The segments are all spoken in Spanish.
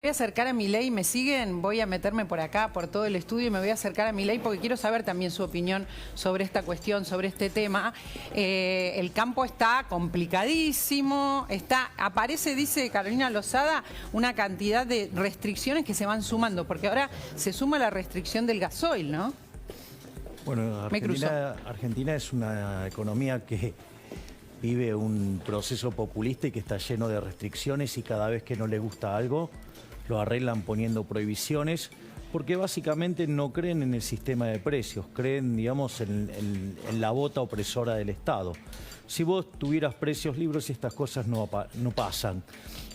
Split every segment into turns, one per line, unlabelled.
Voy a acercar a Milei, ¿me siguen? Voy a meterme por acá, por todo el estudio y me voy a acercar a Milei porque quiero saber también su opinión sobre esta cuestión, sobre este tema. El campo está complicadísimo, aparece, dice Carolina Lozada, una cantidad de restricciones que se van sumando, porque ahora se suma la restricción del gasoil, ¿no?
Bueno, Argentina es una economía que vive un proceso populista y que está lleno de restricciones, y cada vez que no le gusta algo lo arreglan poniendo prohibiciones, porque básicamente no creen en el sistema de precios, creen, digamos, en la bota opresora del Estado. Si vos tuvieras precios libres, estas cosas no pasan.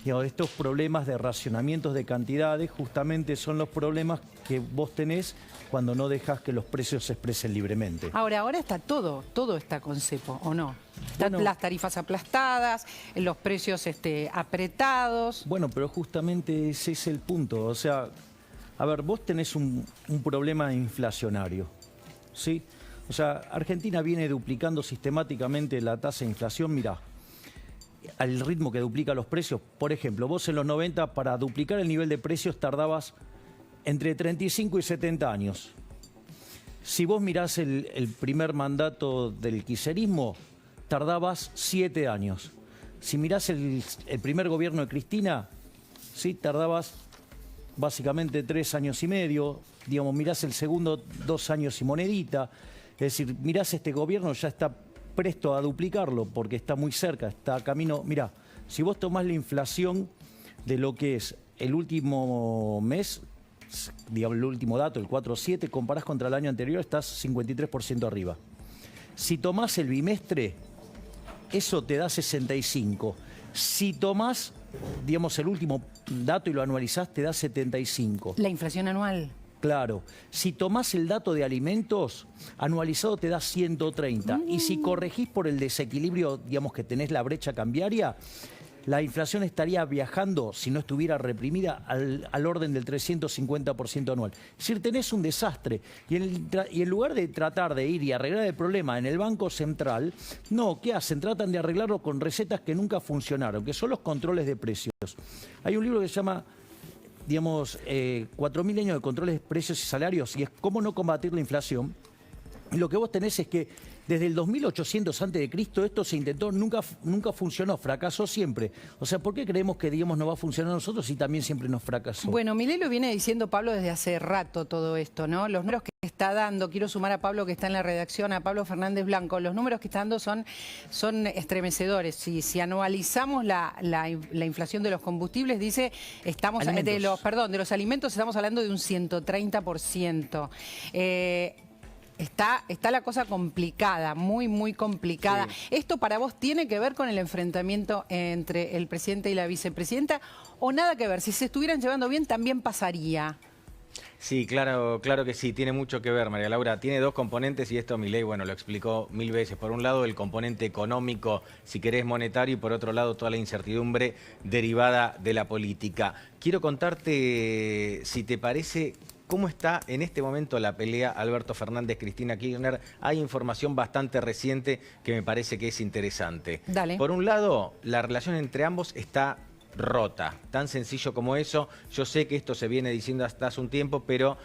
Digamos, estos problemas de racionamientos de cantidades justamente son los problemas que vos tenés cuando no dejas que los precios se expresen libremente.
Ahora está todo está con cepo, ¿o no? Están las tarifas aplastadas, los precios apretados.
Bueno, pero justamente ese es el punto. O sea, a ver, vos tenés un problema inflacionario, ¿sí? O sea, Argentina viene duplicando sistemáticamente la tasa de inflación, mirá, al ritmo que duplica los precios. Por ejemplo, vos en los 90 para duplicar el nivel de precios tardabas entre 35 y 70 años. Si vos mirás el primer mandato del kirchnerismo, tardabas 7 años. Si mirás el primer gobierno de Cristina, ¿sí? Tardabas básicamente 3 años y medio. Digamos, mirás el segundo 2 años y monedita. Es decir, mirás este gobierno, ya está presto a duplicarlo porque está muy cerca, está a camino. Mirá, si vos tomás la inflación de lo que es el último mes, digamos el último dato, el 4.7, comparás contra el año anterior, estás 53% arriba. Si tomás el bimestre, eso te da 65. Si tomás, digamos, el último dato y lo anualizás, te da 75.
La inflación anual.
Claro. Si tomás el dato de alimentos, anualizado te da 130. Y si corregís por el desequilibrio, digamos, que tenés la brecha cambiaria, la inflación estaría viajando, si no estuviera reprimida, al orden del 350% anual. Es decir, tenés un desastre. Y en lugar de tratar de ir y arreglar el problema en el Banco Central, no, ¿qué hacen? Tratan de arreglarlo con recetas que nunca funcionaron, que son los controles de precios. Hay un libro que se llama, digamos, 4.000 años de controles de precios y salarios, y es cómo no combatir la inflación. Y lo que vos tenés es que desde el 2800 a.C. esto se intentó, nunca funcionó, fracasó siempre. O sea, ¿por qué creemos que, digamos, no va a funcionar a nosotros y también siempre nos fracasó?
Bueno, Milei lo viene diciendo, Pablo, desde hace rato todo esto, ¿no? Los números que está dando, quiero sumar a Pablo que está en la redacción, a Pablo Fernández Blanco, los números que está dando son estremecedores. Si anualizamos la inflación de los combustibles, dice, estamos de los alimentos estamos hablando de un 130%. Está la cosa complicada, muy, muy complicada. Sí. ¿Esto para vos tiene que ver con el enfrentamiento entre el presidente y la vicepresidenta o nada que ver? Si se estuvieran llevando bien, también pasaría.
Sí, claro que sí, tiene mucho que ver, María Laura. Tiene dos componentes y esto Milei, bueno, lo explicó 1000 veces. Por un lado, el componente económico, si querés, monetario, y por otro lado, toda la incertidumbre derivada de la política. Quiero contarte, si te parece, cómo está en este momento la pelea Alberto Fernández-Cristina Kirchner. Hay información bastante reciente que me parece que es interesante.
Dale.
Por un lado, la relación entre ambos está rota, tan sencillo como eso. Yo sé que esto se viene diciendo hasta hace un tiempo, pero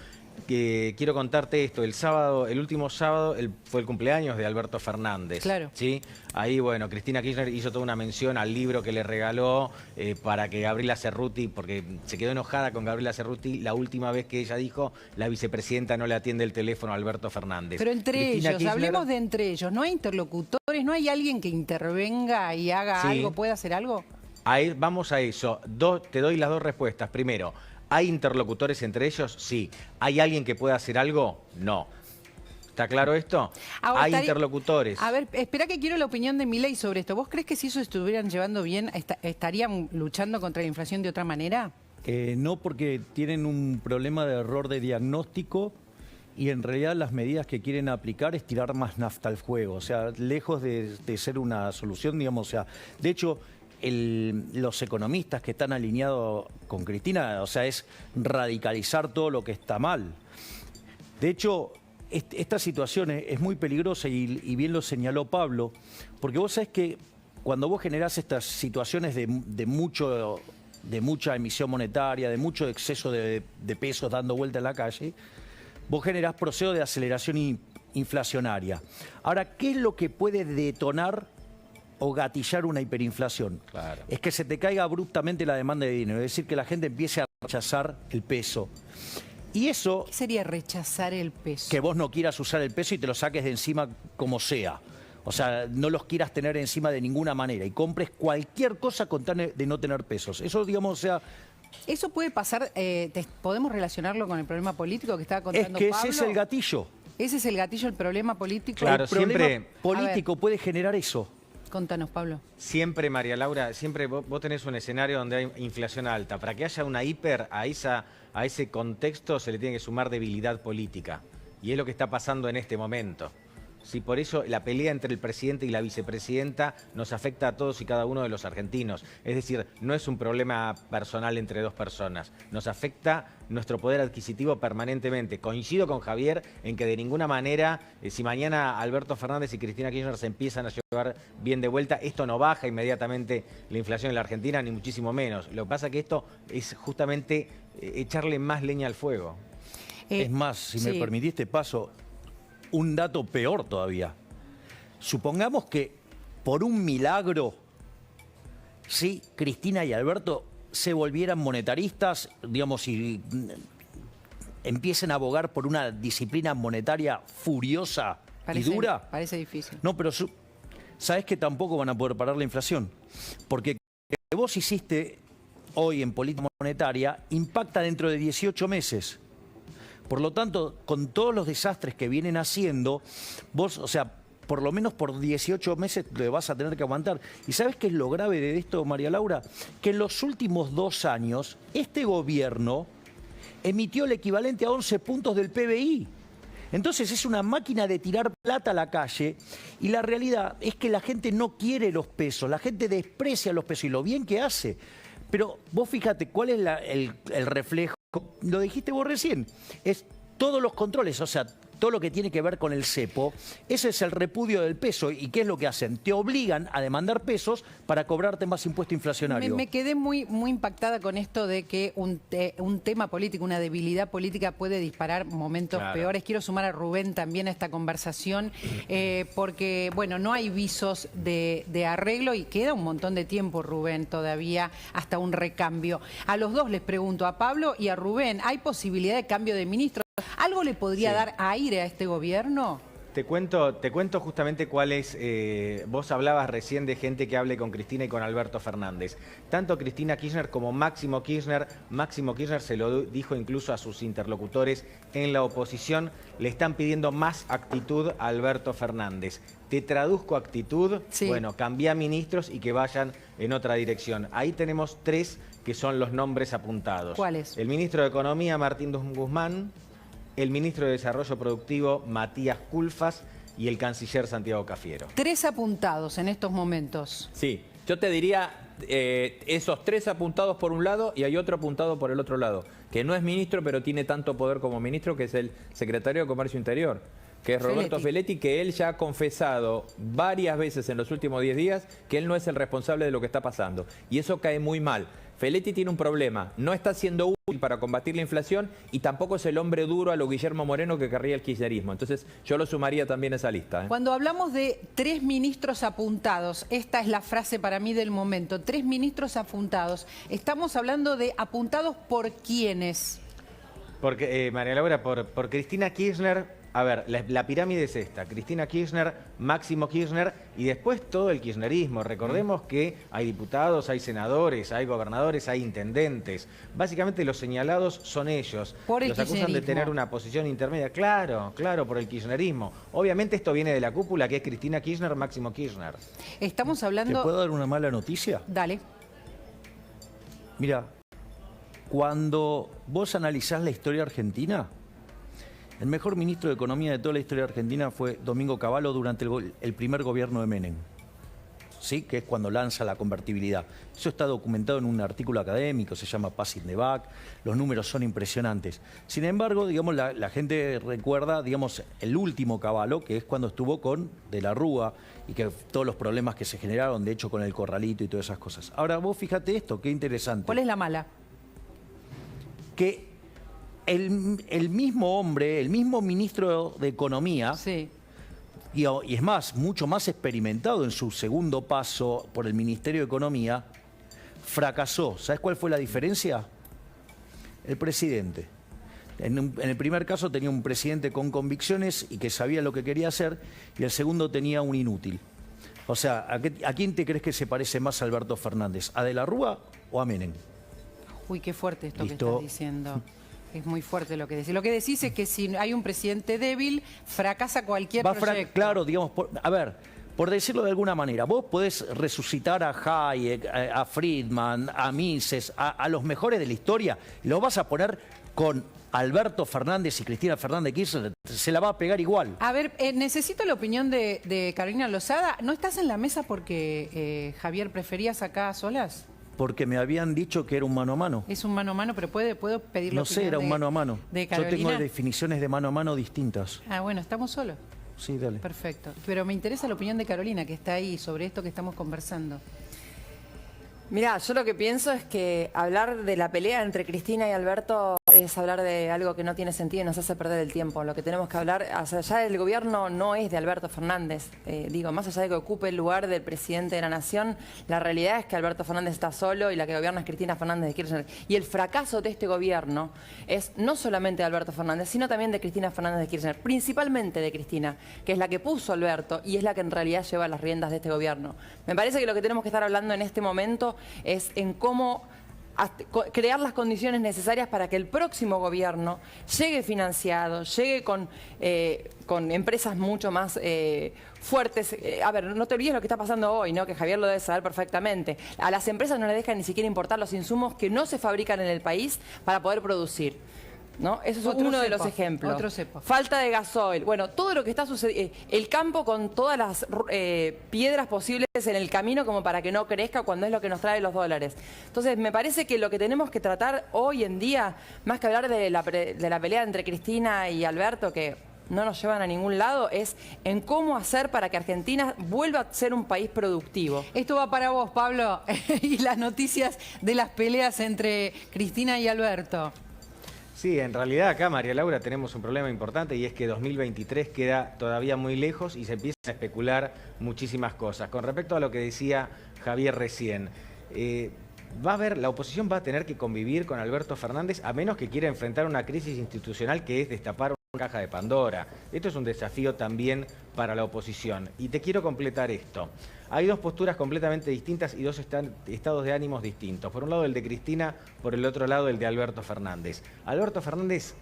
quiero contarte esto. El último sábado fue el cumpleaños de Alberto Fernández.
Claro.
¿Sí? Ahí, bueno, Cristina Kirchner hizo toda una mención al libro que le regaló para que Gabriela Cerruti, porque se quedó enojada con Gabriela Cerruti la última vez que ella dijo la vicepresidenta no le atiende el teléfono a Alberto Fernández.
Pero entre ellos, hablemos de entre ellos, ¿no hay interlocutores? ¿No hay alguien que intervenga y haga algo, pueda hacer algo?
Vamos a eso. Te doy las dos respuestas. Primero, ¿hay interlocutores entre ellos? Sí. ¿Hay alguien que pueda hacer algo? No. ¿Está claro esto?
Ahora,
hay interlocutores.
A ver, espera que quiero la opinión de Milei sobre esto. ¿Vos crees que si eso estuvieran llevando bien, estarían luchando contra la inflación de otra manera?
No, porque tienen un problema de error de diagnóstico y en realidad las medidas que quieren aplicar es tirar más nafta al fuego. O sea, lejos de ser una solución, digamos, o sea, de hecho, los economistas que están alineados con Cristina, o sea, es radicalizar todo lo que está mal. De hecho, esta situación es muy peligrosa y bien lo señaló Pablo, porque vos sabés que cuando vos generás estas situaciones de mucho de mucha emisión monetaria, de mucho exceso de pesos dando vuelta en la calle, vos generás procesos de aceleración inflacionaria. Ahora, ¿qué es lo que puede detonar o gatillar una hiperinflación?
Claro.
Es que se te caiga abruptamente la demanda de dinero, es decir, que la gente empiece a rechazar el peso. Y eso...
¿Qué sería rechazar el peso?
Que vos no quieras usar el peso y te lo saques de encima como sea. O sea, no los quieras tener encima de ninguna manera y compres cualquier cosa con tal de no tener pesos. Eso, digamos, o sea...
Eso puede pasar, ¿podemos relacionarlo con el problema político que estaba contando
Pablo? Es que
Pablo?
ese es el gatillo.
¿Ese es el gatillo, el problema político?
Claro,
el problema
siempre...
político puede generar eso.
Contanos, Pablo.
Siempre, María Laura, siempre vos tenés un escenario donde hay inflación alta. Para que haya una hiper, a ese contexto se le tiene que sumar debilidad política. Y es lo que está pasando en este momento. Sí, por eso la pelea entre el presidente y la vicepresidenta nos afecta a todos y cada uno de los argentinos. Es decir, no es un problema personal entre dos personas. Nos afecta nuestro poder adquisitivo permanentemente. Coincido con Javier en que de ninguna manera, si mañana Alberto Fernández y Cristina Kirchner se empiezan a llevar bien de vuelta, esto no baja inmediatamente la inflación en la Argentina, ni muchísimo menos. Lo que pasa es que esto es justamente echarle más leña al fuego.
Es más, si me permitiste, paso un dato peor todavía. Supongamos que por un milagro, sí, Cristina y Alberto se volvieran monetaristas, digamos, y empiecen a abogar por una disciplina monetaria furiosa y dura.
Parece difícil.
No, pero sabes que tampoco van a poder parar la inflación. Porque lo que vos hiciste hoy en política monetaria impacta dentro de 18 meses. Por lo tanto, con todos los desastres que vienen haciendo, vos, o sea, por lo menos por 18 meses le vas a tener que aguantar. ¿Y sabes qué es lo grave de esto, María Laura? Que en los últimos 2 años, este gobierno emitió el equivalente a 11 puntos del PBI. Entonces es una máquina de tirar plata a la calle y la realidad es que la gente no quiere los pesos, la gente desprecia los pesos y lo bien que hace. Pero vos fíjate, ¿cuál es el reflejo? Lo dijiste vos recién, es todos los controles, o sea, todo lo que tiene que ver con el cepo, ese es el repudio del peso. ¿Y qué es lo que hacen? Te obligan a demandar pesos para cobrarte más impuesto inflacionario.
Me quedé muy impactada con esto de que un tema político, una debilidad política puede disparar momentos peores. Quiero sumar a Rubén también a esta conversación, porque, bueno, no hay visos de arreglo y queda un montón de tiempo, Rubén, todavía hasta un recambio. A los dos les pregunto, a Pablo y a Rubén, ¿hay posibilidad de cambio de ministro? ¿Algo le podría dar aire a este gobierno?
Te cuento justamente cuál es, vos hablabas recién de gente que hable con Cristina y con Alberto Fernández. Tanto Cristina Kirchner como Máximo Kirchner se lo dijo incluso a sus interlocutores en la oposición, le están pidiendo más actitud a Alberto Fernández. Te traduzco actitud, bueno, cambia ministros y que vayan en otra dirección. Ahí tenemos 3 que son los nombres apuntados.
¿Cuáles?
El ministro de Economía, Martín Guzmán, el ministro de Desarrollo Productivo, Matías Culfas, y el canciller Santiago Cafiero.
3 apuntados en estos momentos.
Sí, yo te diría esos 3 apuntados por un lado y hay otro apuntado por el otro lado, que no es ministro pero tiene tanto poder como ministro, que es el secretario de Comercio Interior, que es Roberto Feletti, que él ya ha confesado varias veces en los últimos 10 días que él no es el responsable de lo que está pasando. Y eso cae muy mal. Feletti tiene un problema, no está siendo útil para combatir la inflación y tampoco es el hombre duro a lo Guillermo Moreno que querría el kirchnerismo. Entonces yo lo sumaría también a esa lista.
Cuando hablamos de 3 ministros apuntados, esta es la frase para mí del momento, 3 ministros apuntados, estamos hablando de apuntados por quiénes.
Porque, María Laura, por Cristina Kirchner. A ver, la pirámide es esta: Cristina Kirchner, Máximo Kirchner y después todo el kirchnerismo. Recordemos que hay diputados, hay senadores, hay gobernadores, hay intendentes. Básicamente los señalados son ellos.
Por el
los acusan de tener una posición intermedia. Claro, por el kirchnerismo. Obviamente esto viene de la cúpula, que es Cristina Kirchner, Máximo Kirchner.
Estamos hablando...
¿Te puedo dar una mala noticia?
Dale.
Mira, cuando vos analizás la historia argentina, el mejor ministro de Economía de toda la historia argentina fue Domingo Cavallo durante el primer gobierno de Menem. ¿sí? Que es cuando lanza la convertibilidad. Eso está documentado en un artículo académico, se llama Passing the Buck, los números son impresionantes. Sin embargo, digamos, la gente recuerda, digamos, el último Cavallo, que es cuando estuvo con De la Rúa y que todos los problemas que se generaron, de hecho, con el corralito y todas esas cosas. Ahora, vos fíjate esto, qué interesante.
¿Cuál es la mala?
Que el mismo hombre, el mismo ministro de Economía,
Sí.
y es más, mucho más experimentado en su segundo paso por el Ministerio de Economía, fracasó. ¿Sabes cuál fue la diferencia? El presidente. En el primer caso tenía un presidente con convicciones y que sabía lo que quería hacer, y el segundo tenía un inútil. O sea, ¿a quién te crees que se parece más a Alberto Fernández? ¿A De la Rúa o a Menem?
Uy, qué fuerte esto
Listo.
que estás diciendo. Es muy fuerte lo que decís. Lo que decís es que si hay un presidente débil, fracasa cualquier proyecto.
Claro, digamos, a ver, por decirlo de alguna manera, vos podés resucitar a Hayek, a Friedman, a Mises, a los mejores de la historia, y lo vas a poner con Alberto Fernández y Cristina Fernández de Kirchner, se la va a pegar igual.
A ver, necesito la opinión de Carolina Lozada. ¿No estás en la mesa porque Javier preferías acá a solas?
Porque me habían dicho que era un mano a mano.
Es un mano a mano, pero puedo pedir la
No sé,
opinión
era un mano a mano.
de
Yo tengo
Carolina.
definiciones de mano a mano distintas.
Ah, bueno, estamos solos.
Sí, dale.
Perfecto. Pero me interesa la opinión de Carolina, que está ahí, sobre esto que estamos conversando.
Mirá, yo lo que pienso es que hablar de la pelea entre Cristina y Alberto es hablar de algo que no tiene sentido y nos hace perder el tiempo. Lo que tenemos que hablar, hacia allá del gobierno no es de Alberto Fernández. Digo, más allá de que ocupe el lugar del presidente de la Nación, la realidad es que Alberto Fernández está solo y la que gobierna es Cristina Fernández de Kirchner. Y el fracaso de este gobierno es no solamente de Alberto Fernández, sino también de Cristina Fernández de Kirchner. Principalmente de Cristina, que es la que puso a Alberto y es la que en realidad lleva las riendas de este gobierno. Me parece que lo que tenemos que estar hablando en este momento es en cómo crear las condiciones necesarias para que el próximo gobierno llegue financiado, llegue con empresas mucho más fuertes. A ver, no te olvides lo que está pasando hoy, ¿no? Que Javier lo debe saber perfectamente. A las empresas no les dejan ni siquiera importar los insumos que no se fabrican en el país para poder producir, ¿no? Eso es uno de los ejemplos.
Otro cepo.
Falta de gasoil. Bueno, todo lo que está sucediendo, el campo con todas las piedras posibles en el camino como para que no crezca cuando es lo que nos trae los dólares. Entonces, me parece que lo que tenemos que tratar hoy en día, más que hablar de la pelea entre Cristina y Alberto, que no nos llevan a ningún lado, es en cómo hacer para que Argentina vuelva a ser un país productivo.
Esto va para vos, Pablo, y las noticias de las peleas entre Cristina y Alberto.
Sí, en realidad acá, María Laura, tenemos un problema importante y es que 2023 queda todavía muy lejos y se empiezan a especular muchísimas cosas. Con respecto a lo que decía Javier recién, la oposición va a tener que convivir con Alberto Fernández a menos que quiera enfrentar una crisis institucional que es destapar una caja de Pandora. Esto es un desafío también para la oposición. Y te quiero completar esto. Hay dos posturas completamente distintas y dos estados de ánimos distintos. Por un lado el de Cristina, por el otro lado el de Alberto Fernández. Alberto Fernández,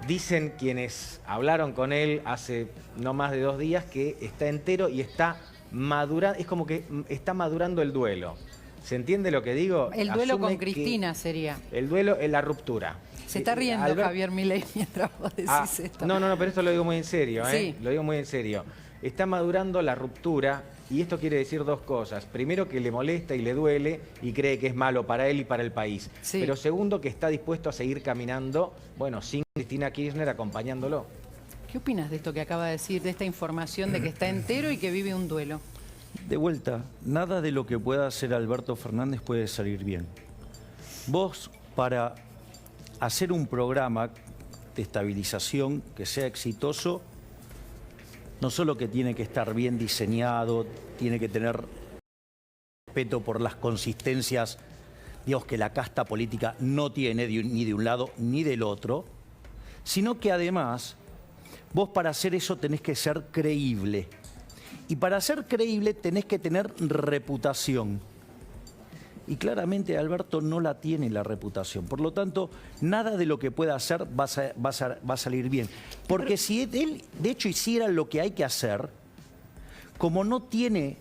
dicen quienes hablaron con él hace no más de 2 días, que está entero y está madurando, es como que está madurando el duelo. ¿Se entiende lo que digo?
El duelo
Asume
con Cristina sería.
El duelo es la ruptura.
Se está riendo Javier Milei mientras vos decís esto.
No, pero esto lo digo muy en serio,
Sí.
Lo digo muy en serio. Está madurando la ruptura y esto quiere decir 2 cosas. Primero, que le molesta y le duele y cree que es malo para él y para el país.
Sí.
Pero segundo, que está dispuesto a seguir caminando, bueno, sin Cristina Kirchner acompañándolo.
¿Qué opinas de esto que acaba de decir, de esta información de que está entero y que vive un duelo?
De vuelta, nada de lo que pueda hacer Alberto Fernández puede salir bien. Vos, para hacer un programa de estabilización que sea exitoso, no solo que tiene que estar bien diseñado, tiene que tener respeto por las consistencias, digamos, que la casta política no tiene ni de un lado ni del otro, sino que además, vos para hacer eso tenés que ser creíble. Y para ser creíble tenés que tener reputación. Y claramente Alberto no la tiene, la reputación. Por lo tanto, nada de lo que pueda hacer va a salir bien. Porque si él, de hecho, hiciera lo que hay que hacer, como no tiene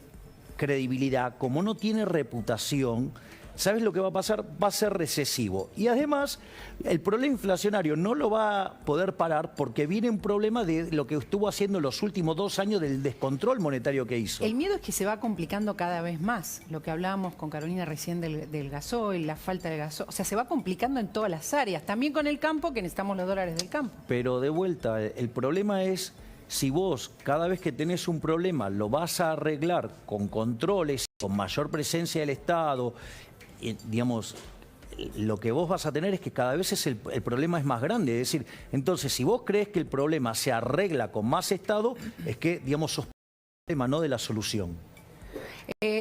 credibilidad, como no tiene reputación, ¿sabes lo que va a pasar? Va a ser recesivo. Y además, el problema inflacionario no lo va a poder parar porque viene un problema de lo que estuvo haciendo los últimos 2 años del descontrol monetario que hizo.
El miedo es que se va complicando cada vez más. Lo que hablábamos con Carolina recién del gasoil, la falta de gasoil. O sea, se va complicando en todas las áreas. También con el campo, que necesitamos los dólares del campo.
Pero de vuelta, el problema es si vos cada vez que tenés un problema lo vas a arreglar con controles, con mayor presencia del Estado, digamos, lo que vos vas a tener es que cada vez el problema es más grande. Es decir, entonces, si vos crees que el problema se arregla con más Estado, es que, digamos, sos problema, no de la solución.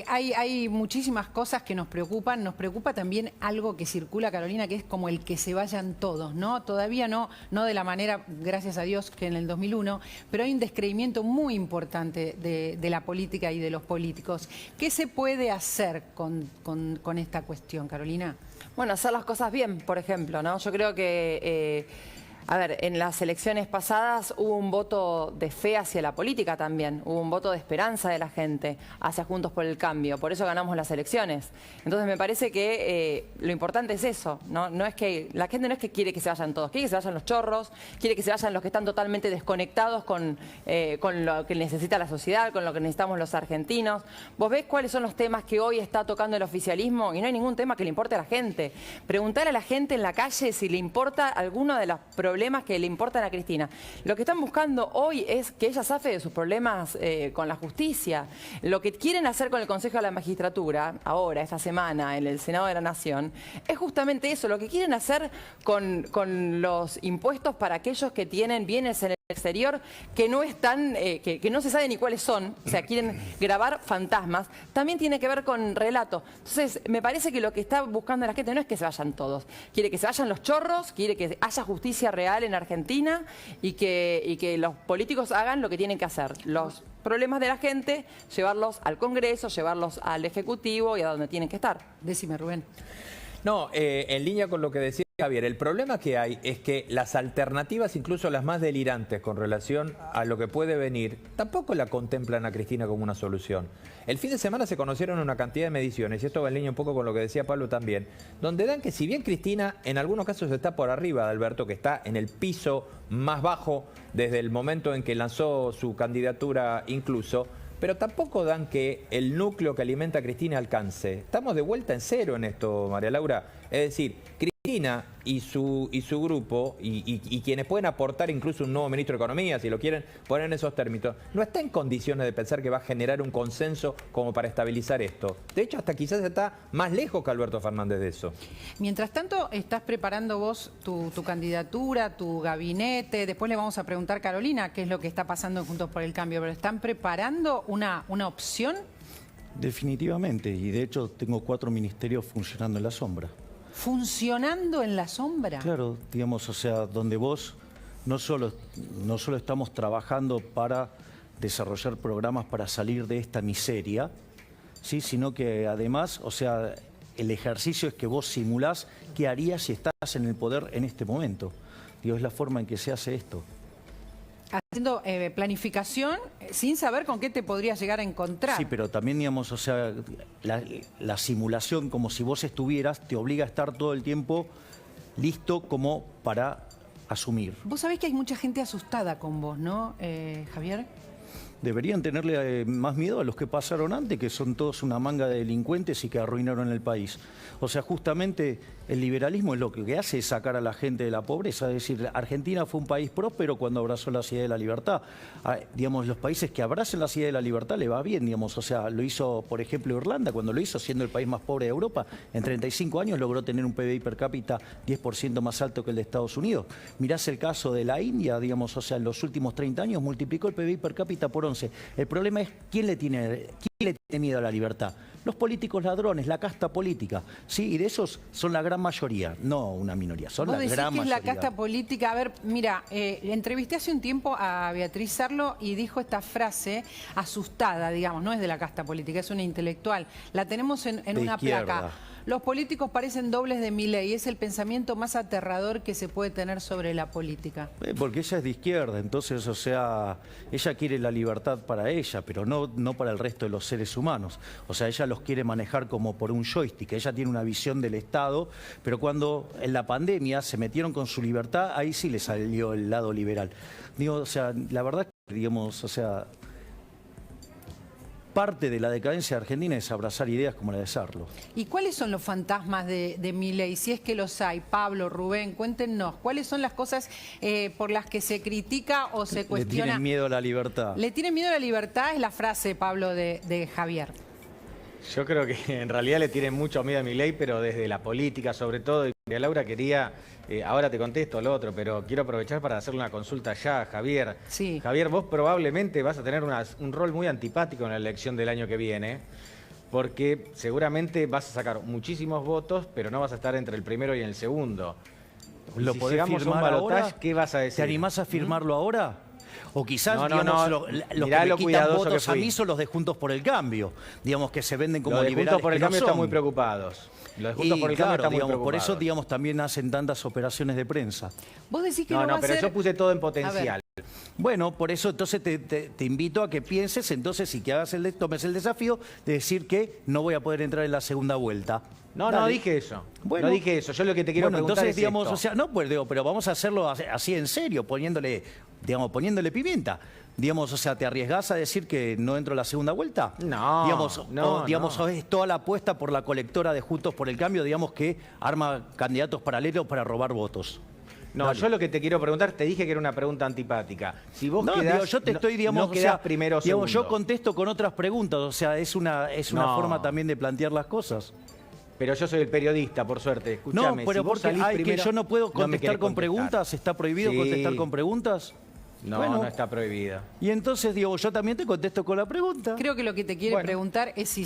Hay muchísimas cosas que nos preocupan. Nos preocupa también algo que circula, Carolina, que es como el que se vayan todos, ¿no? Todavía no de la manera, gracias a Dios, que en el 2001, pero hay un descreimiento muy importante de la política y de los políticos. ¿Qué se puede hacer con esta cuestión, Carolina?
Bueno, hacer las cosas bien, por ejemplo, ¿no? Yo creo que... A ver, en las elecciones pasadas hubo un voto de fe hacia la política también, hubo un voto de esperanza de la gente hacia Juntos por el Cambio, por eso ganamos las elecciones. Entonces me parece que lo importante es eso, ¿no? No es que la gente no es que quiere que se vayan todos, quiere que se vayan los chorros, quiere que se vayan los que están totalmente desconectados con lo que necesita la sociedad, con lo que necesitamos los argentinos. Vos ves cuáles son los temas que hoy está tocando el oficialismo y no hay ningún tema que le importe a la gente. Preguntar a la gente en la calle si le importa alguno de los problemas que le importan a Cristina. Lo que están buscando hoy es que ella zafe de sus problemas con la justicia. Lo que quieren hacer con el Consejo de la Magistratura, ahora, esta semana, en el Senado de la Nación, es justamente eso. Lo que quieren hacer con los impuestos para aquellos que tienen bienes en el exterior que no están, que no se sabe ni cuáles son, o sea, quieren grabar fantasmas, también tiene que ver con relato. Entonces, me parece que lo que está buscando la gente no es que se vayan todos, quiere que se vayan los chorros, quiere que haya justicia real en Argentina y que los políticos hagan lo que tienen que hacer. Los problemas de la gente, llevarlos al Congreso, llevarlos al Ejecutivo y a donde tienen que estar.
Decime, Rubén.
No, en línea con lo que decía Javier, el problema que hay es que las alternativas, incluso las más delirantes con relación a lo que puede venir, tampoco la contemplan a Cristina como una solución. El fin de semana se conocieron una cantidad de mediciones, y esto va en línea un poco con lo que decía Pablo también, donde dan que si bien Cristina en algunos casos está por arriba de Alberto, que está en el piso más bajo desde el momento en que lanzó su candidatura incluso, pero tampoco dan que el núcleo que alimenta a Cristina alcance. Estamos de vuelta en cero en esto, María Laura. Es decir, Cristina y su grupo, y quienes pueden aportar incluso un nuevo ministro de Economía, si lo quieren poner en esos términos, no está en condiciones de pensar que va a generar un consenso como para estabilizar esto. De hecho, hasta quizás está más lejos que Alberto Fernández de eso.
Mientras tanto, estás preparando vos tu candidatura, tu gabinete. Después le vamos a preguntar a Carolina qué es lo que está pasando en Juntos por el Cambio. ¿Pero están preparando una opción?
Definitivamente, y de hecho tengo 4 ministerios funcionando en la sombra.
¿Funcionando en la sombra?
Claro, digamos, o sea, donde vos no solo estamos trabajando para desarrollar programas para salir de esta miseria, ¿sí? Sino que además, o sea, el ejercicio es que vos simulás qué harías si estás en el poder en este momento. Digo, es la forma en que se hace esto.
Haciendo planificación sin saber con qué te podrías llegar a encontrar.
Sí, pero también, digamos, o sea, la simulación, como si vos estuvieras, te obliga a estar todo el tiempo listo como para asumir.
Vos sabés que hay mucha gente asustada con vos, ¿no, Javier?
Deberían tenerle más miedo a los que pasaron antes, que son todos una manga de delincuentes y que arruinaron el país. O sea, justamente el liberalismo es lo que hace es sacar a la gente de la pobreza. Es decir, Argentina fue un país próspero cuando abrazó la idea de la libertad. Digamos, los países que abracen la idea de la libertad le va bien, digamos. O sea, lo hizo, por ejemplo, Irlanda, cuando lo hizo, siendo el país más pobre de Europa, en 35 años logró tener un PBI per cápita 10% más alto que el de Estados Unidos. Mirás el caso de la India, digamos, o sea, en los últimos 30 años multiplicó el PBI per cápita por 11. El problema es quién le tiene miedo a la libertad. Los políticos ladrones, la casta política, ¿sí? Y de esos son la gran mayoría, no una minoría, son la gran mayoría.
¿Vos decís que es la casta política? A ver, mira, entrevisté hace un tiempo a Beatriz Sarlo y dijo esta frase asustada, digamos, no es de la casta política, es una intelectual. La tenemos en una
izquierda.
placa. los políticos parecen dobles de Milei. Es el pensamiento más aterrador que se puede tener sobre la política.
Porque ella es de izquierda, entonces, o sea, ella quiere la libertad para ella, pero no para el resto de los seres humanos. O sea, ella los quiere manejar como por un joystick. Ella tiene una visión del Estado, pero cuando en la pandemia se metieron con su libertad, ahí sí le salió el lado liberal. Digo, o sea, la verdad, digamos, o sea, parte de la decadencia argentina es abrazar ideas como la de Sarlo.
¿Y cuáles son los fantasmas de Milei? Si es que los hay. Pablo, Rubén, cuéntenos. ¿Cuáles son las cosas por las que se critica o se cuestiona?
Le tienen miedo a la libertad.
Le tienen miedo a la libertad, es la frase, Pablo, de Javier.
Yo creo que en realidad le tienen mucho miedo a Milei, pero desde la política sobre todo. Y María Laura quería, ahora te contesto lo otro, pero quiero aprovechar para hacerle una consulta ya a Javier.
Sí.
Javier, vos probablemente vas a tener un rol muy antipático en la elección del año que viene, porque seguramente vas a sacar muchísimos votos, pero no vas a estar entre el primero y el segundo.
¿Lo
si
podés
llegamos a un
firmar
balotaje,
ahora?
¿qué vas a decir?
¿Te animás a firmarlo ahora? O quizás,
No,
digamos,
no.
los
Mirá
que
lo
me quitan
cuidadoso que
votos a
fui.
mí son los de Juntos por el Cambio. Digamos que se venden como
Los de
liberales
Juntos por el
que no
Cambio están
son.
muy preocupados. Los de Juntos
Y
por el
claro,
Cambio están muy
digamos, por
preocupados.
eso, digamos, también hacen tantas operaciones de prensa.
Vos decís que
No,
no, va
no,
a
pero
ser...
yo puse todo en
A
potencial.
Bueno, por eso entonces te invito a que pienses entonces y que tomes el desafío de decir que no voy a poder entrar en la segunda vuelta.
No,
Dale.
no dije eso.
Bueno.
No dije eso. Yo lo que te quiero preguntar
entonces,
es
digamos,
esto.
o sea, no, pues digo, pero vamos a hacerlo así en serio, poniéndole pimienta. Digamos, o sea, ¿te arriesgás a decir que no entro a la segunda vuelta?
No,
Digamos,
no.
es toda la apuesta por la colectora de Juntos por el Cambio, digamos, que arma candidatos paralelos para robar votos.
No,
Dale.
yo lo que te quiero preguntar, te dije que era una pregunta antipática. Si vos
No,
quedás,
digo, yo te estoy, digamos,
no
o
quedás
sea,
primero o
digamos,
segundo.
yo contesto con otras preguntas, o sea, es una
No.
forma también de plantear las cosas.
Pero yo soy el periodista, por suerte. Escúchame,
No, pero
si vos
porque
salís
que
primero,
yo no puedo
me
contestar
querés
con
contestar.
preguntas, ¿está prohibido
Sí.
contestar con preguntas?
No,
Bueno.
no está prohibido.
Y entonces, digo, yo también te contesto con la pregunta.
Creo que lo que te quiere
Bueno.
preguntar es si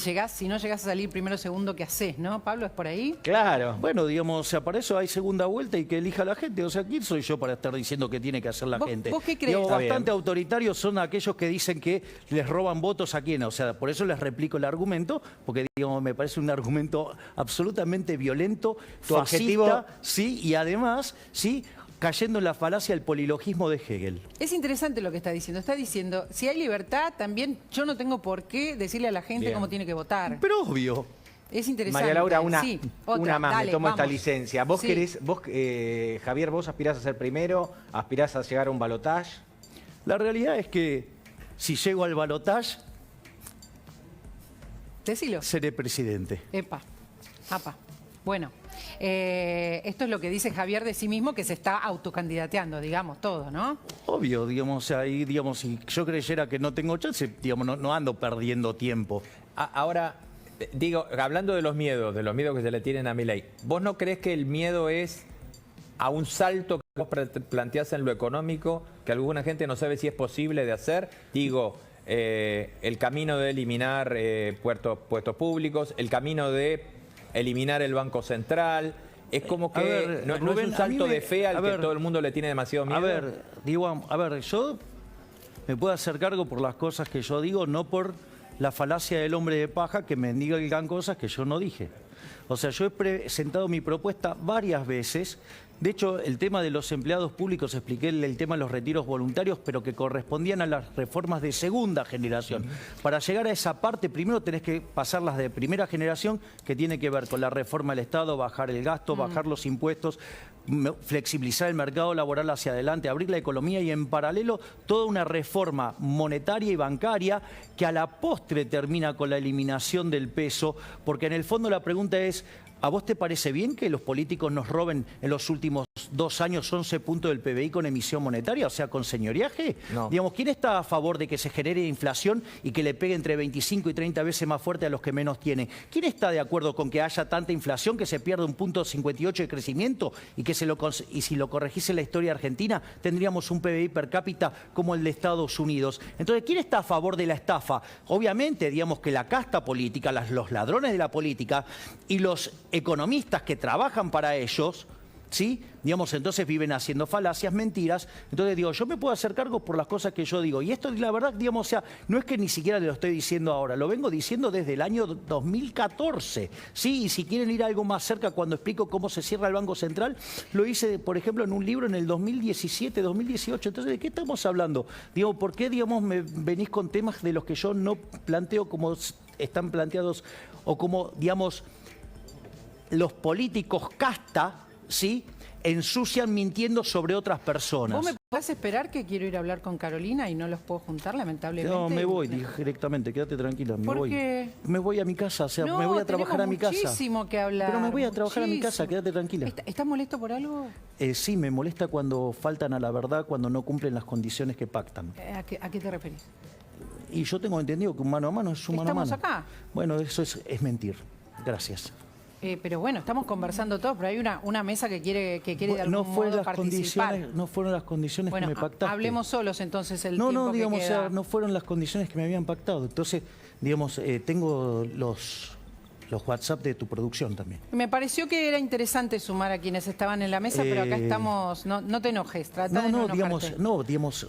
no llegás a salir primero o segundo, ¿qué haces, no? Pablo, ¿es por ahí?
Claro.
Bueno, digamos, o sea, para eso hay segunda vuelta y que elija la gente. O sea, ¿quién soy yo para estar diciendo qué tiene que hacer la
¿Vos-
gente?
vos qué crees?
Digamos,
Está
bastante
bien.
autoritarios son aquellos que dicen que les roban votos a quién. O sea, por eso les replico el argumento, porque, digamos, me parece un argumento absolutamente violento,
Tu
fascista,
objetivo-
sí, y además, sí, cayendo en la falacia del polilogismo de Hegel.
Es interesante lo que está diciendo. Está diciendo, si hay libertad, también yo no tengo por qué decirle a la gente
Bien.
cómo tiene que votar.
Pero obvio.
Es interesante.
María Laura,
Sí, otra.
una más,
Dale,
me tomo esta
vamos.
licencia. ¿Vos
Sí.
querés, Javier, vos aspirás a ser primero, aspirás a llegar a un balotaje?
La realidad es que si llego al balotaje,
Decilo.
seré presidente.
Epa. Apa. Bueno, esto es lo que dice Javier de sí mismo, que se está autocandidateando, digamos, todo, ¿no?
Obvio, digamos, o sea, ahí, digamos, si yo creyera que no tengo chance, digamos, no ando perdiendo tiempo.
Ahora, digo, hablando de los miedos que se le tienen a Milei, ¿vos no crees que el miedo es a un salto que vos planteás en lo económico, que alguna gente no sabe si es posible de hacer? Digo, el camino de eliminar puestos públicos, el camino de eliminar el Banco Central. Es como que
A ver,
no es
Rubén,
un
a mí
salto
me-
de fe al
a
que
ver,
todo el mundo le tiene demasiado miedo.
A ver, digo, a ver, yo me puedo hacer cargo por las cosas que yo digo, no por la falacia del hombre de paja que me digan cosas que yo no dije. O sea, yo he presentado mi propuesta varias veces. De hecho, el tema de los empleados públicos, expliqué el tema de los retiros voluntarios, pero que correspondían a las reformas de segunda generación. Para llegar a esa parte, primero tenés que pasar las de primera generación, que tiene que ver con la reforma del Estado, bajar el gasto, bajar los impuestos, flexibilizar el mercado laboral hacia adelante, abrir la economía y en paralelo toda una reforma monetaria y bancaria que a la postre termina con la eliminación del peso, porque en el fondo la pregunta es, ¿a vos te parece bien que los políticos nos roben en los últimos 2 años 11 puntos del PBI con emisión monetaria, o sea, con señoriaje?
No.
Digamos, ¿quién está a favor de que se genere inflación y que le pegue entre 25 y 30 veces más fuerte a los que menos tienen? ¿Quién está de acuerdo con que haya tanta inflación que se pierda un punto 58 de crecimiento y que y si lo corregise la historia argentina tendríamos un PBI per cápita como el de Estados Unidos? Entonces, ¿quién está a favor de la estafa? Obviamente, digamos que la casta política, los ladrones de la política y los economistas que trabajan para ellos, ¿Sí? Digamos, entonces viven haciendo falacias, mentiras. Entonces digo, yo me puedo hacer cargo por las cosas que yo digo. Y esto, la verdad, digamos, o sea, no es que ni siquiera lo estoy diciendo ahora, lo vengo diciendo desde el año 2014. ¿Sí? Y si quieren ir algo más cerca, cuando explico cómo se cierra el Banco Central, lo hice, por ejemplo, en un libro en el 2017, 2018. Entonces, ¿de qué estamos hablando? Digo, ¿por qué, digamos, me venís con temas de los que yo no planteo como están planteados o como, digamos, los políticos casta, ¿sí?, ensucian mintiendo sobre otras personas?
¿Vos me podés esperar que quiero ir a hablar con Carolina y no los puedo juntar, lamentablemente?
No, me voy directamente, quédate tranquila, me
¿Por
voy.
qué?
Me voy a mi casa, o sea, me voy a trabajar a mi casa.
Muchísimo que hablar.
Pero me voy a trabajar a mi casa,
muchísimo.
quédate tranquila.
¿Estás molesto por algo?
Sí, me molesta cuando faltan a la verdad, cuando no cumplen las condiciones que pactan.
¿A qué te referís?
Y yo tengo entendido que un mano a mano es un mano a mano.
Estamos acá.
Bueno, eso es mentir. Gracias.
Pero bueno, estamos conversando todos, pero hay una mesa que quiere de algún modo participar.
No fueron las condiciones
Bueno,
que me pactaste.
hablemos solos entonces el
No,
tiempo
no, digamos,
que
o
queda.
sea, no fueron las condiciones que me habían pactado. Entonces, digamos, tengo los WhatsApp de tu producción también.
Me pareció que era interesante sumar a quienes estaban en la mesa, pero acá estamos, no te enojes, trata de no enojarte.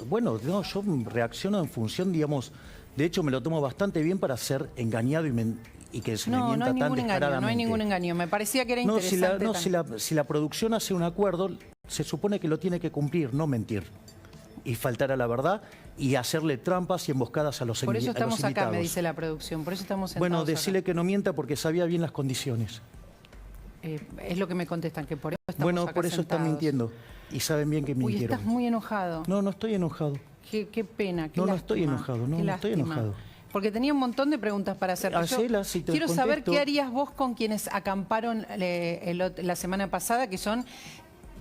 Bueno, yo reacciono en función, digamos, de hecho me lo tomo bastante bien para ser engañado y que se me
No
mienta
hay
tan
ningún engaño,
descaradamente.
no hay ningún engaño. Me parecía que era interesante.
Si la producción hace un acuerdo, se supone que lo tiene que cumplir, no mentir. Y faltar a la verdad y hacerle trampas y emboscadas a los invitados.
Por eso estamos acá, me dice la producción, por eso estamos sentados
Bueno, decirle
acá.
que no mienta porque sabía bien las condiciones.
Es lo que me contestan, que por eso estamos
Bueno,
acá
por eso están
sentados.
mintiendo. Y saben bien que
Uy,
mintieron.
estás muy enojado.
No, no estoy enojado.
Qué pena, qué
No, no
lástima,
estoy enojado, no,
qué
no estoy
lástima.
enojado.
Porque tenía un montón de preguntas para hacerte.
Hacelas, si te
quiero saber
contesto.
qué harías vos con quienes acamparon la semana pasada, que son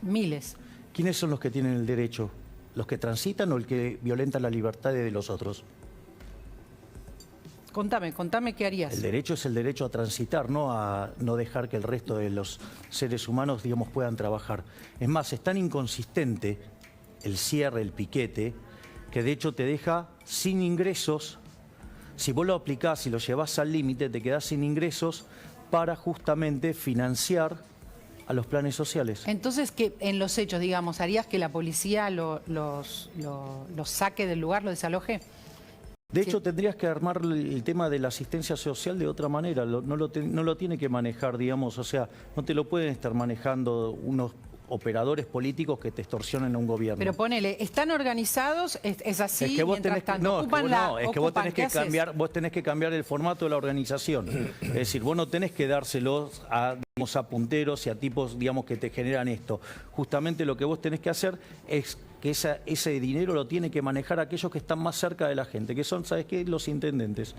miles.
¿Quiénes son los que tienen el derecho? ¿Los que transitan o el que violenta la libertad de los otros?
Contame qué harías.
El derecho es el derecho a transitar, no a no dejar que el resto de los seres humanos, digamos, puedan trabajar. Es más, es tan inconsistente el cierre, el piquete, que de hecho te deja sin ingresos. Si vos lo aplicás y lo llevás al límite, te quedás sin ingresos para justamente financiar a los planes sociales.
Entonces, que en los hechos, digamos, ¿harías que la policía los saque del lugar, lo desaloje?
De hecho, tendrías que armar el tema de la asistencia social de otra manera. No lo tiene que manejar, digamos, o sea, no te lo pueden estar manejando unos operadores políticos que te extorsionen a un gobierno.
Pero ponele, ¿están organizados? ¿Es así?
Es que vos
mientras
tenés que,
tanto,
no, es que vos tenés
¿qué
que
haces?
cambiar, vos tenés que cambiar el formato de la organización. Es decir, vos no tenés que dárselos a, digamos, a punteros y a tipos, digamos, que te generan esto. Justamente lo que vos tenés que hacer es que ese dinero lo tiene que manejar aquellos que están más cerca de la gente, que son, ¿sabes qué? Los intendentes.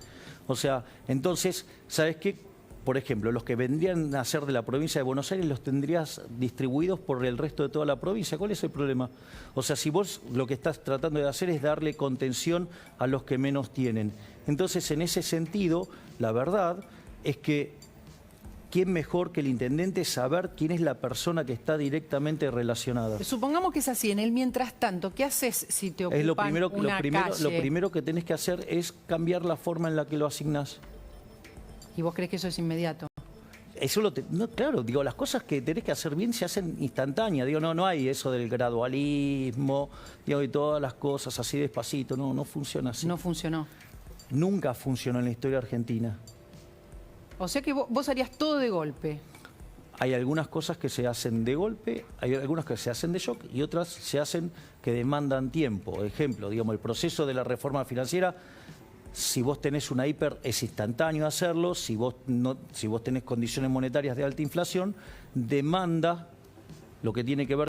O sea, entonces, ¿sabes qué? Por ejemplo, los que vendrían a ser de la provincia de Buenos Aires los tendrías distribuidos por el resto de toda la provincia. ¿Cuál es el problema? O sea, si vos lo que estás tratando de hacer es darle contención a los que menos tienen. Entonces, en ese sentido, la verdad es que ¿quién mejor que el intendente saber quién es la persona que está directamente relacionada?
Supongamos que es así. En el mientras tanto, ¿qué haces si te ocupan
Es lo
calle?
primero que tenés que hacer es cambiar la forma en la que lo asignás.
¿Y vos crees que eso es inmediato?
Eso no, claro, digo, las cosas que tenés que hacer bien se hacen instantáneas. Digo, no hay eso del gradualismo, digo, y todas las cosas así despacito. No funciona así.
No funcionó.
Nunca funcionó en la historia argentina.
O sea que vos harías todo de golpe.
Hay algunas cosas que se hacen de golpe, hay algunas que se hacen de shock y otras se hacen que demandan tiempo. Ejemplo, digamos, el proceso de la reforma financiera. Si vos tenés una hiper, es instantáneo hacerlo. Si vos tenés condiciones monetarias de alta inflación, demanda lo que tiene que ver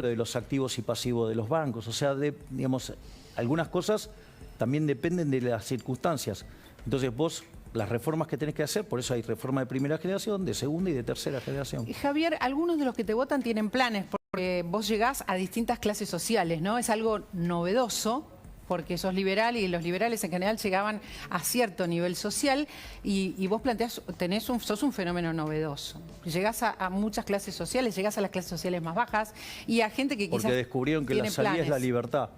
de los activos y pasivos de los bancos. O sea, digamos, algunas cosas también dependen de las circunstancias. Entonces vos, las reformas que tenés que hacer, por eso hay reforma de primera generación, de segunda y de tercera generación.
Javier, algunos de los que te votan tienen planes, porque vos llegás a distintas clases sociales, ¿no? Es algo novedoso, porque sos liberal y los liberales en general llegaban a cierto nivel social y vos planteás, sos un fenómeno novedoso. Llegás a muchas clases sociales, llegás a las clases sociales más bajas y a gente que quizás
porque descubrieron que la
tiene
salida es la
planes.
libertad.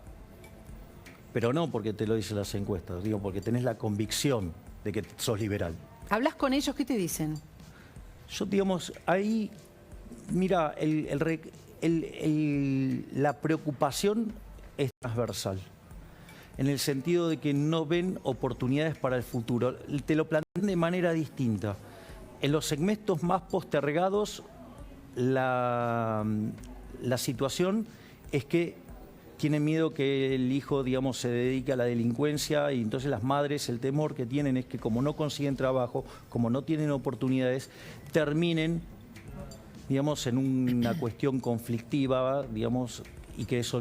Pero no porque te lo dicen las encuestas, digo, porque tenés la convicción de que sos liberal.
¿Hablas con ellos? ¿Qué te dicen?
Yo, digamos, ahí Mira, la preocupación es transversal, en el sentido de que no ven oportunidades para el futuro. Te lo plantean de manera distinta. En los segmentos más postergados, la situación es que tienen miedo que el hijo, digamos, se dedique a la delincuencia, y entonces las madres, el temor que tienen es que como no consiguen trabajo, como no tienen oportunidades, terminen, digamos, en una cuestión conflictiva, digamos, y que eso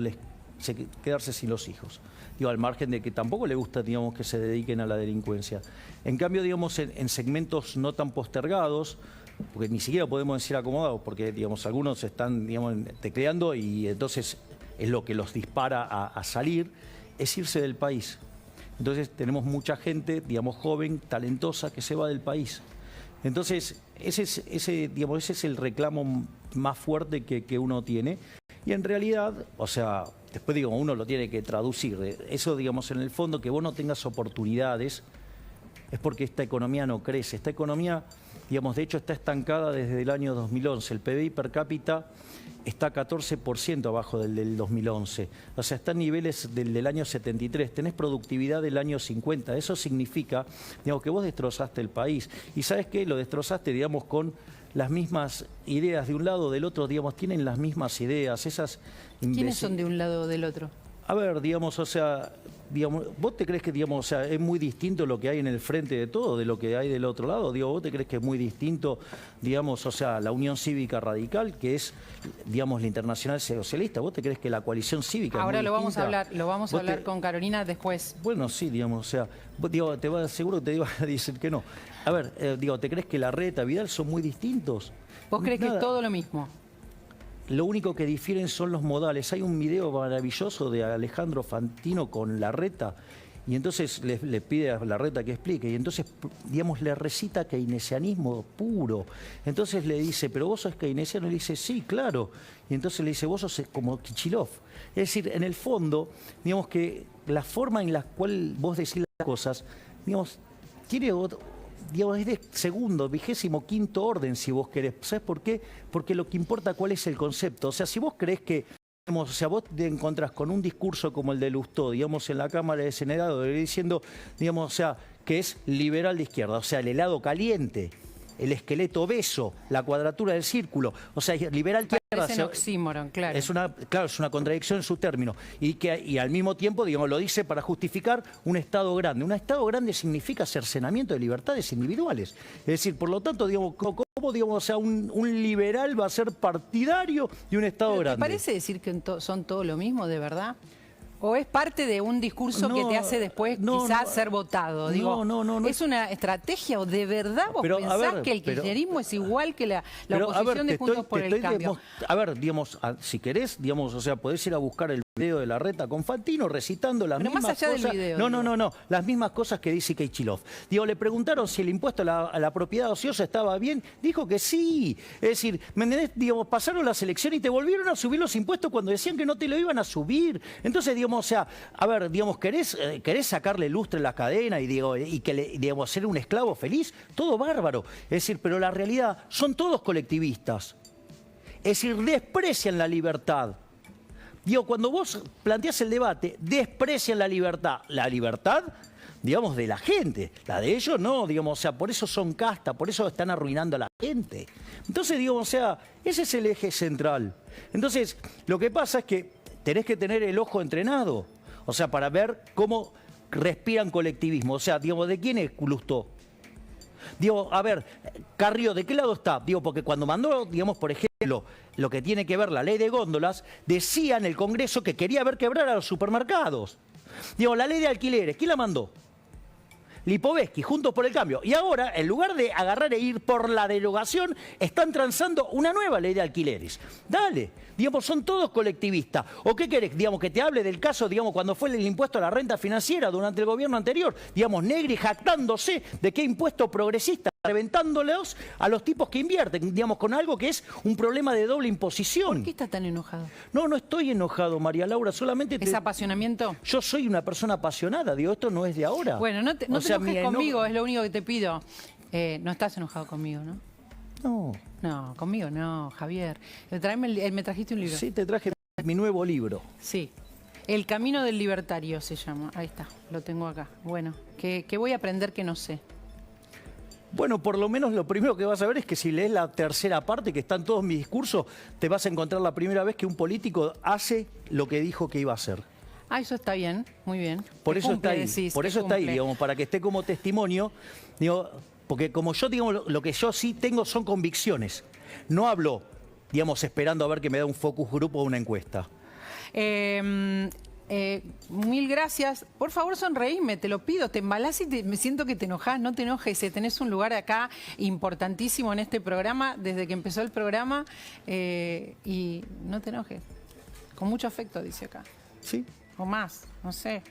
quedarse sin los hijos. Digo, al margen de que tampoco le gusta, digamos, que se dediquen a la delincuencia. En cambio, digamos, en segmentos no tan postergados, porque ni siquiera podemos decir acomodados, porque, digamos, algunos están, digamos, tecleando y entonces es lo que los dispara a salir, es irse del país. Entonces tenemos mucha gente, digamos, joven, talentosa, que se va del país. Entonces, ese es el reclamo más fuerte que uno tiene. Y en realidad, o sea, después digo, uno lo tiene que traducir. Eso, digamos, en el fondo, que vos no tengas oportunidades, es porque esta economía no crece. Esta economía, digamos, de hecho está estancada desde el año 2011. El PBI per cápita está 14% abajo del 2011. O sea, está en niveles del año 73. Tenés productividad del año 50. Eso significa, digamos, que vos destrozaste el país. Y ¿sabes qué? Lo destrozaste, digamos, con las mismas ideas de un lado o del otro, digamos, tienen las mismas ideas.
¿Quiénes son de un lado o del otro?
A ver, digamos, o sea, digamos, ¿vos te crees que, digamos, o sea, es muy distinto lo que hay en el frente de todo de lo que hay del otro lado? Digo, ¿vos te crees que es muy distinto, digamos, o sea, la Unión Cívica Radical, que es, digamos, la Internacional Socialista? ¿Vos te crees que la coalición cívica
ahora
es muy distinta?
lo vamos a hablar con Carolina después.
Bueno, sí, digamos, o sea, digo, seguro que te iba a decir que no. A ver, digo, ¿te crees que Larreta, Vidal son muy distintos?
¿Vos crees que es todo lo mismo?
Lo único que difieren son los modales. Hay un video maravilloso de Alejandro Fantino con Larreta, y entonces le pide a Larreta que explique, y entonces, digamos, le recita keynesianismo puro. Entonces le dice, ¿pero vos sos keynesiano? Y le dice, sí, claro. Y entonces le dice, vos sos como Kicillof. Es decir, en el fondo, digamos que la forma en la cual vos decís las cosas, digamos, tiene digamos, es de segundo, 25º orden, si vos querés. ¿Sabes por qué? Porque lo que importa cuál es el concepto. O sea, si vos creés que, digamos, o sea, vos te encontrás con un discurso como el de Lustó, digamos, en la Cámara de Senadores, diciendo, digamos, o sea, que es liberal de izquierda, o sea, el helado caliente, el esqueleto obeso, la cuadratura del círculo, o sea, liberal izquierda.
Es un oxímoron, claro.
Es una contradicción en su término. Y al mismo tiempo, digamos, lo dice para justificar un Estado grande. Un Estado grande significa cercenamiento de libertades individuales. Es decir, por lo tanto, digamos, ¿cómo, digamos, o sea, un liberal va a ser partidario de un Estado grande?
¿Te parece decir que son todo lo mismo, de verdad? ¿O es parte de un discurso que te hace después quizás ser votado? Digo, no. ¿Es una estrategia o de verdad vos pensás que el kirchnerismo es igual que la oposición de Juntos por el Cambio?
A ver, digamos, si querés, digamos, o sea, podés ir a buscar el video de Larreta con Fantino recitando las mismas
más allá
cosas.
Del video,
no, las mismas cosas que dice Kicillof. Digo, le preguntaron si el impuesto a la propiedad ociosa estaba bien, dijo que sí. Es decir, ¿me entendés? Digamos, pasaron las elecciones y te volvieron a subir los impuestos cuando decían que no te lo iban a subir. Entonces, digamos, o sea, a ver, digamos, ¿querés sacarle lustre a la cadena y que digamos, ser un esclavo feliz? Todo bárbaro. Es decir, pero la realidad, son todos colectivistas. Es decir, desprecian la libertad. Digo, cuando vos planteás el debate, desprecian la libertad. La libertad, digamos, de la gente. La de ellos no, digamos, o sea, por eso son casta, por eso están arruinando a la gente. Entonces, digamos, o sea, ese es el eje central. Entonces, lo que pasa es que tenés que tener el ojo entrenado. O sea, para ver cómo respiran colectivismo. O sea, digamos, ¿de quién es Lustó? Digo, a ver, Carrió, ¿de qué lado está? Digo, porque cuando mandó, digamos, por ejemplo, lo que tiene que ver la ley de góndolas, decía en el Congreso que quería ver quebrar a los supermercados. Digo, la ley de alquileres, ¿quién la mandó? Lipovetsky, Juntos por el Cambio. Y ahora, en lugar de agarrar e ir por la derogación, están transando una nueva ley de alquileres. Dale, digamos, son todos colectivistas. ¿O qué querés? Digamos, que te hable del caso, digamos, cuando fue el impuesto a la renta financiera durante el gobierno anterior. Digamos, Negri jactándose de qué impuesto progresista, reventándolos a los tipos que invierten, digamos, con algo que es un problema de doble imposición.
¿Por qué estás tan enojado?
No estoy enojado, María Laura, solamente...
¿Es apasionamiento?
Yo soy una persona apasionada, digo, esto no es de ahora.
Bueno, no te enojes conmigo, es lo único que te pido. No estás enojado conmigo, ¿no?
No.
No, conmigo no, Javier. Me trajiste un libro.
Sí, te traje mi nuevo libro.
Sí. El Camino del Libertario se llama. Ahí está, lo tengo acá. Bueno, que voy a aprender que no sé.
Bueno, por lo menos lo primero que vas a ver es que si lees la tercera parte, que están todos mis discursos, te vas a encontrar la primera vez que un político hace lo que dijo que iba a hacer.
Ah, eso está bien, muy bien.
Por
Que
eso
cumple,
está ahí,
decís,
por
que
eso está ahí,
cumple.
digamos, para que esté como testimonio, digo, porque como yo digo, lo que yo sí tengo son convicciones. No hablo, digamos, esperando a ver que me da un focus group o una encuesta.
Mil gracias. Por favor, sonreíme, te lo pido. Te embalás y me siento que te enojás. No te enojes. Tenés un lugar acá importantísimo en este programa, desde que empezó el programa. Y no te enojes. Con mucho afecto, dice acá.
¿Sí?
O más, no sé.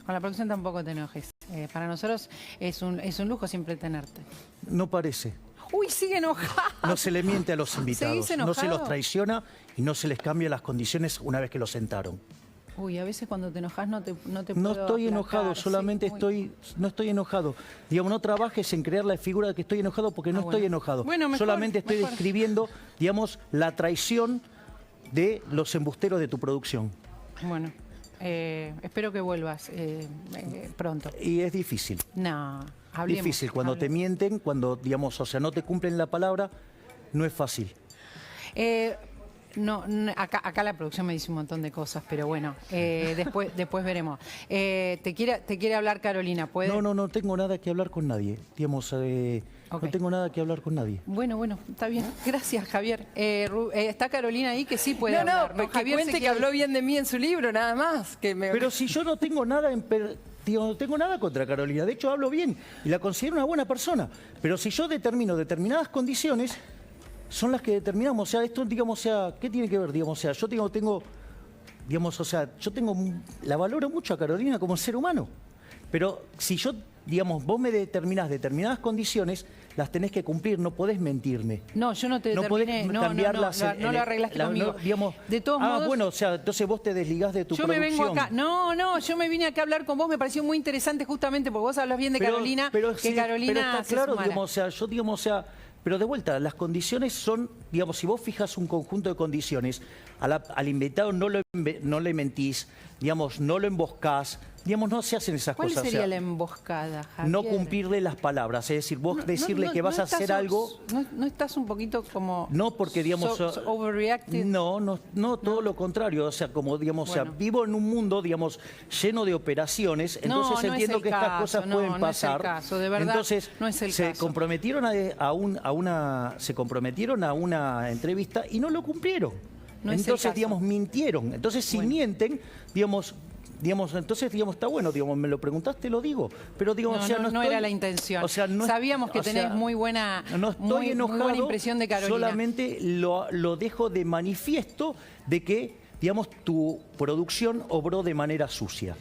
Con la producción tampoco te enojes. Para nosotros es un lujo siempre tenerte.
No parece.
Uy, sigue enojado.
No se le miente a los invitados,
¿Seguís
no se los
enojado?
traiciona y no se les cambia las condiciones una vez que los sentaron.
Uy, a veces cuando te enojas no te
No
puedo
estoy enojado,
aplacar.
solamente
Sí,
no estoy enojado. Digamos, no trabajes en crear la figura de que estoy enojado porque no
bueno.
estoy enojado.
Bueno, mejor,
solamente estoy
mejor.
describiendo, digamos, la traición de los embusteros de tu producción.
Bueno, espero que vuelvas pronto.
Y es difícil.
No, hablemos.
Difícil, cuando te
hablemos.
mienten, cuando, digamos, o sea, no te cumplen la palabra, no es fácil.
Acá la producción me dice un montón de cosas, pero bueno, después veremos. Te quiere hablar Carolina, ¿puede?
No tengo nada que hablar con nadie. Digamos,
Ok.
no tengo nada que hablar con nadie.
Bueno, está bien. Gracias, Javier. Está Carolina ahí que sí puede
No,
hablar.
pero que
Javier se
cuente que
quiere-
habló bien de mí en su libro, nada más.
Pero si yo no tengo nada no tengo nada contra Carolina, de hecho hablo bien y la considero una buena persona. Pero si yo determino determinadas condiciones, son las que determinamos. O sea, esto, digamos, o sea, ¿qué tiene que ver? Digamos, o sea, yo tengo, digamos, o sea, la valoro mucho a Carolina como ser humano. Pero si yo, digamos, vos me determinás determinadas condiciones, las tenés que cumplir, no podés mentirme.
No, yo no te
No podés
determiné.
cambiarlas.
No lo arreglaste conmigo.
Digamos,
De todos modos,
bueno, o sea, entonces vos te desligás de tu
yo me
producción.
vengo acá. No, yo me vine acá a hablar con vos. Me pareció muy interesante justamente porque vos hablas bien de Carolina.
Pero
que
sí,
Carolina
pero está
se
claro,
sumara.
digamos, o sea, yo digamos, o sea, pero de vuelta, las condiciones son, digamos, si vos fijas un conjunto de condiciones, al invitado no le mentís, digamos, no lo emboscás, digamos, no se hacen esas
¿Cuál
cosas. o
sería
sea,
la emboscada, Javier?
no cumplirle las palabras, es decir, vos decirle que vas a hacer algo.
¿No estás un poquito como...
No, porque, digamos,
overreacted?
No, todo lo contrario. O sea, como, digamos, o sea,
Bueno.
vivo en un mundo, digamos, lleno de operaciones, entonces
no es
entiendo
el
que estas
caso,
cosas
no,
pueden
no es el
pasar.
caso, de verdad,
entonces,
no es el
se
caso.
comprometieron se comprometieron a una entrevista y no lo cumplieron.
No es el
Entonces,
caso.
digamos, mintieron. Entonces, si mienten, digamos, entonces, digamos, está bueno, digamos, me lo preguntaste, lo digo. Pero, digamos,
No,
o sea,
no
estoy-
era la intención.
o sea, no-
Sabíamos que
o sea,
tenés muy buena,
no estoy
muy
enojado,
buena impresión de Carolina.
solamente lo dejo de manifiesto de que, digamos, tu producción obró de manera sucia.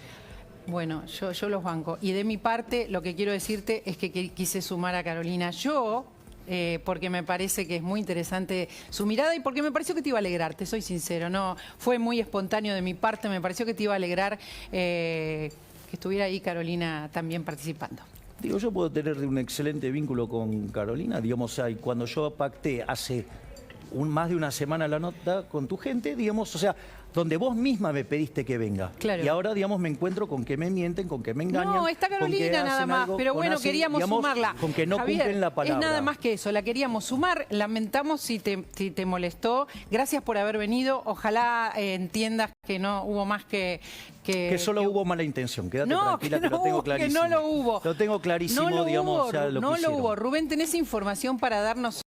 Bueno, yo los banco. Y de mi parte, lo que quiero decirte es que quise sumar a Carolina yo, porque me parece que es muy interesante su mirada y porque me pareció que te iba a alegrar, te soy sincero. No, fue muy espontáneo de mi parte, me pareció que te iba a alegrar que estuviera ahí Carolina también participando.
Digo, yo puedo tener un excelente vínculo con Carolina, digamos, o sea, y cuando yo pacté hace más de una semana la nota con tu gente, digamos, o sea, donde vos misma me pediste que venga.
Claro.
Y ahora, digamos, me encuentro con que me mienten, con que me engañan.
No, está
con que
Carolina nada
hacen
más,
algo,
pero
con
bueno,
hacen,
queríamos
digamos,
sumarla.
Con que no
Javier,
cumplen la palabra.
es nada más que eso, la queríamos sumar, lamentamos si te molestó, gracias por haber venido, ojalá entiendas que no hubo más que
solo hubo mala intención, quédate
no,
tranquila,
que
que
no
lo tengo
hubo, que
clarísimo.
no lo hubo.
Lo tengo clarísimo,
No lo
digamos,
hubo,
o sea, lo
no
que
lo
hicieron.
hubo. Rubén, ¿tenés información para darnos